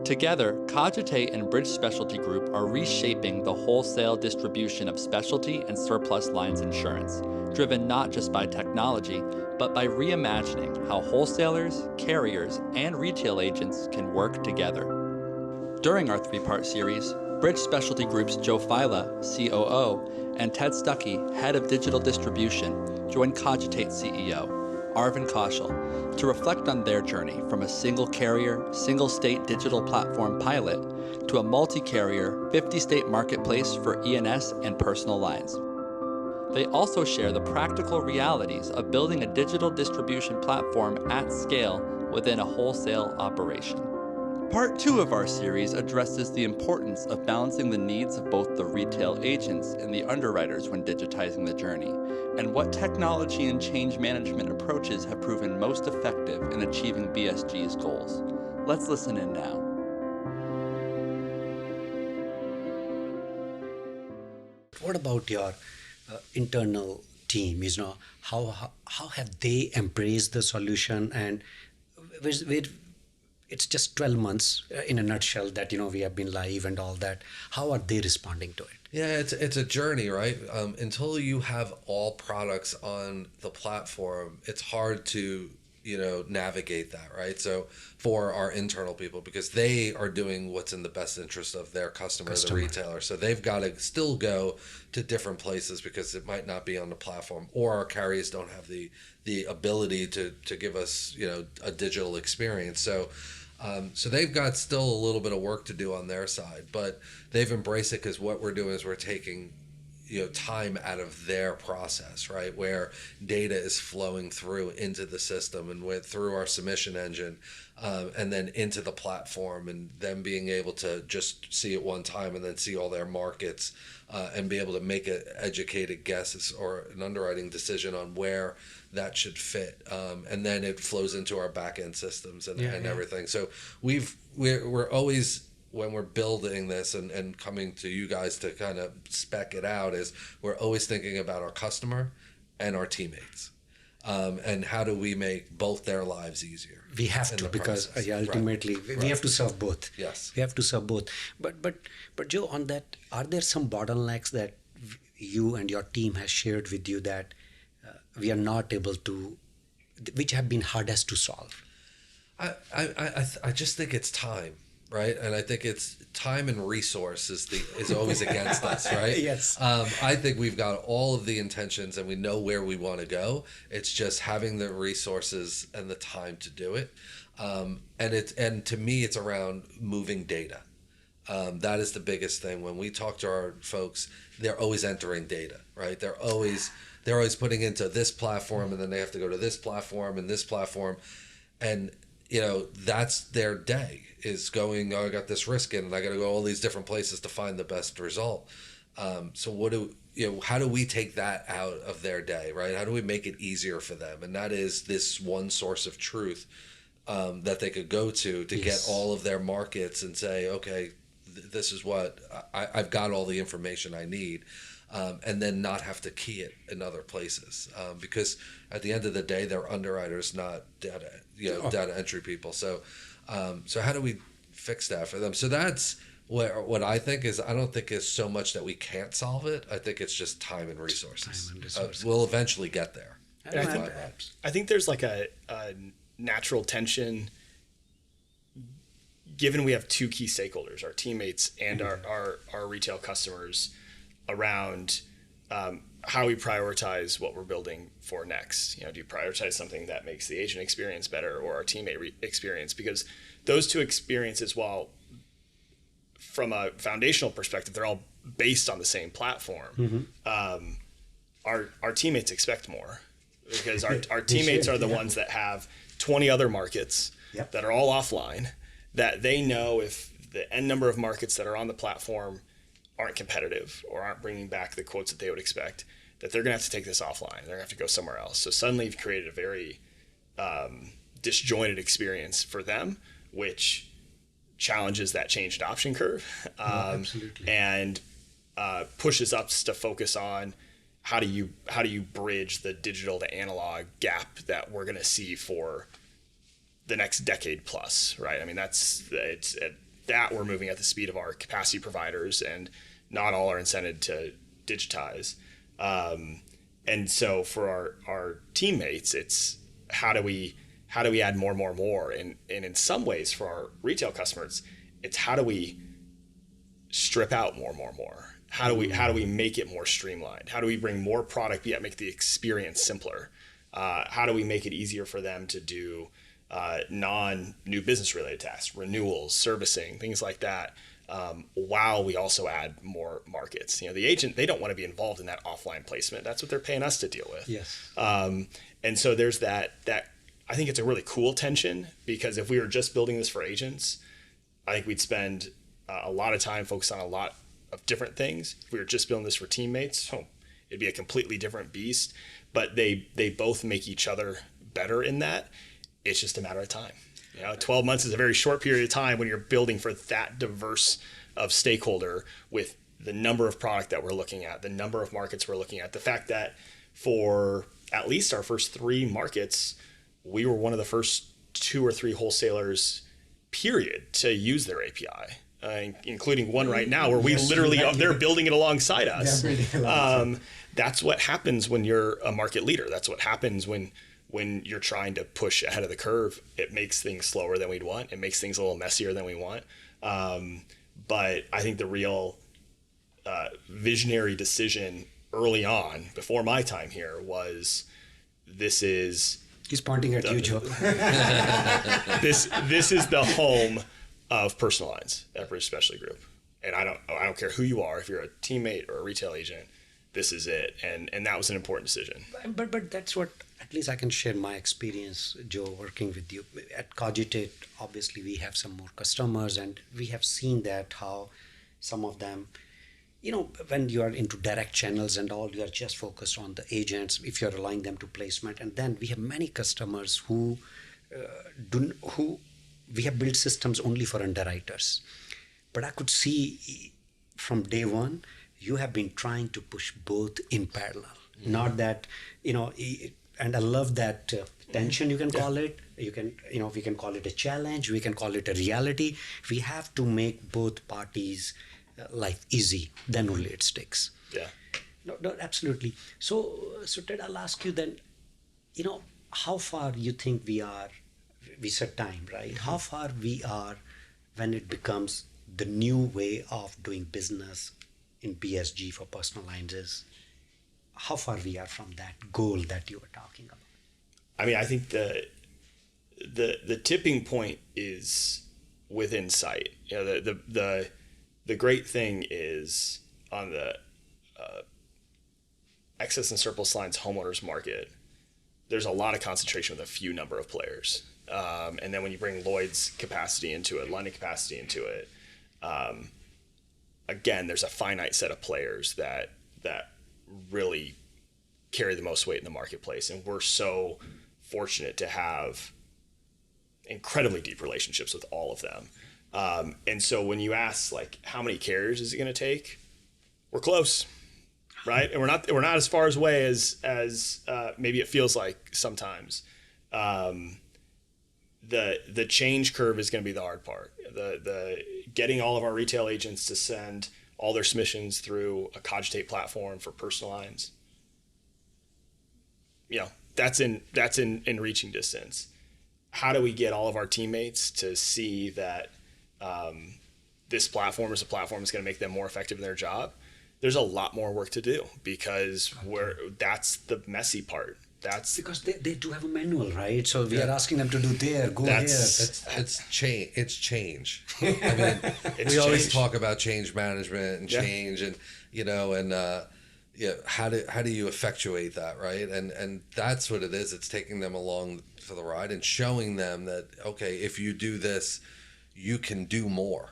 Together, Cogitate and Bridge Specialty Group are reshaping the wholesale distribution of specialty and surplus lines insurance, driven not just by technology, but by reimagining how wholesalers, carriers, and retail agents can work together. During our three-part series, Bridge Specialty Group's Joe Failla, COO, and Ted Stuckey, Head of Digital Distribution, joined Cogitate CEO, Arvind Kaushal, to reflect on their journey from a single-carrier, single-state digital platform pilot to a multi-carrier, 50-state marketplace for E&S and personal lines. They also share the practical realities of building a digital distribution platform at scale within a wholesale operation. Part 2 of our series addresses the importance of balancing the needs of both the retail agents and the underwriters when digitizing the journey, and what technology and change management approaches have proven most effective in achieving BSG's goals. Let's listen in now. What about your internal team? How have they embraced the solution, and it's just 12 months in a nutshell that we have been live and all that. How are they responding to it? Yeah, it's a journey, right? Until you have all products on the platform, it's hard to navigate that, right? So for our internal people, because they are doing what's in the best interest of their customer. The retailer. So they've got to still go to different places because it might not be on the platform, or our carriers don't have the ability to give us a digital experience. So they've got still a little bit of work to do on their side, but they've embraced it because what we're doing is we're taking time out of their process, right? Where data is flowing through into the system and through our submission engine, and then into the platform, and them being able to just see it one time and then see all their markets, and be able to make an educated guess or an underwriting decision on where that should fit, and then it flows into our back end systems and everything. So we're always, when we're building this and coming to you guys to kind of spec it out, is we're always thinking about our customer and our teammates, and how do we make both their lives easier. We have to, because ultimately we have to serve both. Yes, we have to serve both. But Joe, on that, are there some bottlenecks that you and your team has shared with you that we are not able to, which have been hardest to solve? I just think it's time, right? And I think it's time and resource is always against us, right? Yes. I think we've got all of the intentions and we know where we want to go. It's just having the resources and the time to do it. And to me, it's around moving data. That is the biggest thing. When we talk to our folks, they're always entering data, right? They're always putting into this platform, and then they have to go to this platform and this platform. And, that's their day, is going, I got this risk in and I got to go all these different places to find the best result. So how do we take that out of their day, right? How do we make it easier for them? And that is this one source of truth, that they could go to get all of their markets and say, okay, this is what I've got, all the information I need. And then not have to key it in other places, because at the end of the day, they're underwriters, not data entry people. So how do we fix that for them? So that's what I think is. I don't think it's so much that we can't solve it. I think it's just time and resources. We'll eventually get there. I think there's like a natural tension, given we have two key stakeholders, our teammates and our retail customers, around how we prioritize what we're building for next. Do you prioritize something that makes the agent experience better or our teammate experience? Because those two experiences, while from a foundational perspective, they're all based on the same platform. Our teammates expect more, because our teammates are the ones that have 20 other markets that are all offline, that they know if the N number of markets that are on the platform aren't competitive or aren't bringing back the quotes that they would expect, that they're going to have to take this offline. They're going to have to go somewhere else. So suddenly you've created a very disjointed experience for them, which challenges that change adoption curve, and pushes us to focus on how do you bridge the digital to analog gap that we're going to see for the next decade plus, right? I mean, that we're moving at the speed of our capacity providers, and not all are incented to digitize. And so for our teammates, it's how do we add more, and in some ways for our retail customers, it's how do we strip out more. How do we make it more streamlined? How do we bring more product yet make the experience simpler? How do we make it easier for them to do non-new business related tasks, renewals, servicing, things like that, while we also add more markets? The agent, they don't want to be involved in that offline placement. That's what they're paying us to deal with. Yes. And so there's that I think it's a really cool tension, because if we were just building this for agents, I think we'd spend a lot of time focused on a lot of different things. If we were just building this for teammates, it'd be a completely different beast. But they both make each other better in that. It's just a matter of time. 12 months is a very short period of time when you're building for that diverse of stakeholder, with the number of product that we're looking at, the number of markets we're looking at, the fact that for at least our first 3 markets, we were one of the first 2 or 3 wholesalers, period, to use their API. Including one right now where we they're building it alongside us. That's what happens when you're a market leader. That's what happens when you're trying to push ahead of the curve. It makes things slower than we'd want. It makes things a little messier than we want. But I think the real visionary decision early on, before my time here, was this is... He's pointing at you, Joe. This is the home of personal lines at British Specialty Group, and I don't care who you are, if you're a teammate or a retail agent, this is it, and that was an important decision. But that's what, at least I can share my experience, Joe, working with you at Cogitate. Obviously, we have some more customers, and we have seen that how some of them, when you are into direct channels and all, you are just focused on the agents. If you're relying them to placement, and then we have many customers who we have built systems only for underwriters. But I could see from day one, you have been trying to push both in parallel. Mm-hmm. Not that, and I love that tension, you can call it. You can, we can call it a challenge. We can call it a reality. We have to make both parties' life easy. Then only it sticks. Yeah. No, absolutely. So Ted, I'll ask you then, how far you think we are. We said time, right? How far we are when it becomes the new way of doing business in BSG for personal lines is, how far we are from that goal that you were talking about? I mean, I think the tipping point is within sight. The great thing is on the excess and surplus lines homeowners market, there's a lot of concentration with a few number of players. And then when you bring Lloyd's capacity into it, London capacity into it, again, there's a finite set of players that really carry the most weight in the marketplace. And we're so fortunate to have incredibly deep relationships with all of them. And so when you ask, how many carriers is it going to take? We're close, right? And we're not as far away as maybe it feels like sometimes. The change curve is going to be the hard part. The getting all of our retail agents to send all their submissions through a Cogitate platform for personal lines. That's in reaching distance. How do we get all of our teammates to see that this platform is a platform that's going to make them more effective in their job? There's a lot more work to do, because that's the messy part. That's because they do have a manual, right? So we are asking them to do go here. It's change. I mean, we always talk about change management and change, and how do you effectuate that, right? And that's what it is. It's taking them along for the ride and showing them that, okay, if you do this, you can do more.